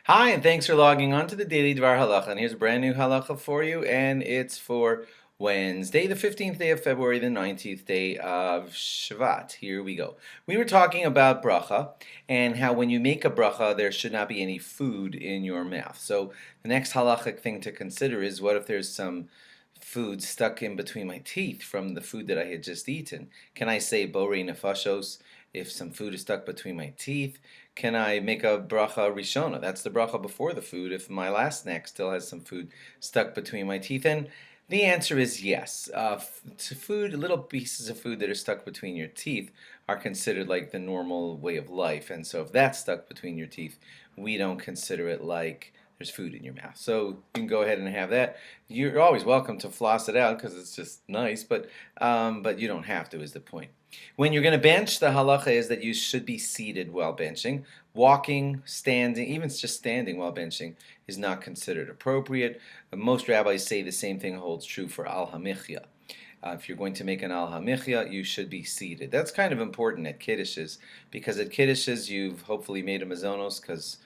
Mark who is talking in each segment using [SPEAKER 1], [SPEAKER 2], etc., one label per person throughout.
[SPEAKER 1] Hi, and thanks for logging on to the Daily DVAR Halacha. And here's a brand new halacha for you, and it's for Wednesday, the 15th day of February, the 19th day of Shvat. Here we go. We were talking about bracha and how when you make a bracha, there should not be any food in your mouth. So the next halachic thing to consider is what if there's some food stuck in between my teeth from the food that I had just eaten? Can I say borei nefashos if some food is stuck between my teeth? Can I make a bracha rishona? That's the bracha before the food if my last snack still has some food stuck between my teeth. And the answer is yes. Little pieces of food that are stuck between your teeth are considered like the normal way of life. And so if that's stuck between your teeth, we don't consider it like there's food in your mouth. So you can go ahead and have that. You're always welcome to floss it out because it's just nice, but you don't have to is the point. When you're going to bench, the halacha is that you should be seated while benching. Walking, standing, even just standing while benching is not considered appropriate. Most rabbis say the same thing holds true for al hamichya. If you're going to make an al hamichya, you should be seated. That's kind of important at kiddushes because at kiddushes you've hopefully made a mazonos because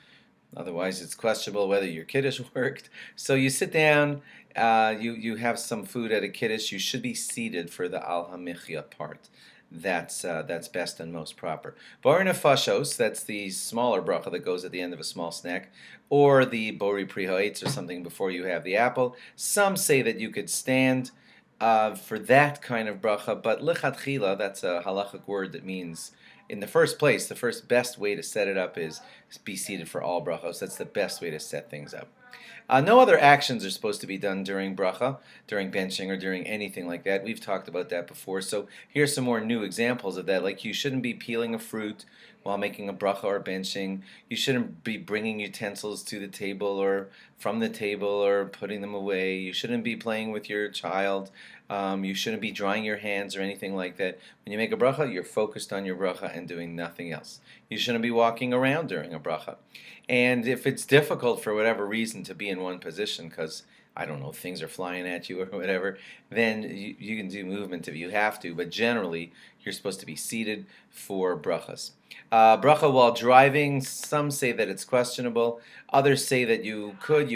[SPEAKER 1] otherwise, it's questionable whether your kiddush worked. So you sit down, you have some food at a kiddush. You should be seated for the al hamichya part. That's best and most proper. Borei nefashos, that's the smaller bracha that goes at the end of a small snack, or the borei pri ha'etz or something before you have the apple. Some say that you could stand for that kind of bracha, but lichatchila, that's a halachic word that means in the first place, the first best way to set it up is be seated for all brachos. That's the best way to set things up. No other actions are supposed to be done during bracha, during benching, or during anything like that. We've talked about that before. So here's some more new examples of that. Like you shouldn't be peeling a fruit while making a bracha or benching. You shouldn't be bringing utensils to the table or from the table or putting them away. You shouldn't be playing with your child. You shouldn't be drying your hands or anything like that. When you make a bracha, you're focused on your bracha and doing nothing else. You shouldn't be walking around during a bracha. And if it's difficult for whatever reason to be in one position, because I don't know, things are flying at you or whatever, then you can do movement if you have to, but generally you're supposed to be seated for brachas. Bracha while driving, some say that it's questionable, others say that you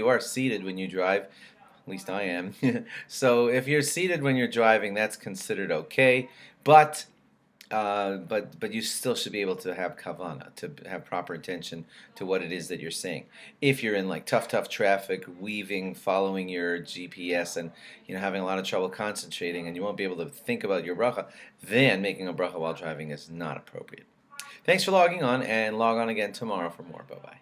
[SPEAKER 1] are seated when you drive, at least I am. So if you're seated when you're driving, that's considered okay, but you still should be able to have kavana, to have proper attention to what it is that you're saying. If you're in like tough traffic, weaving, following your GPS, and having a lot of trouble concentrating, and you won't be able to think about your bracha, then making a bracha while driving is not appropriate. Thanks for logging on, and log on again tomorrow for more. Bye bye.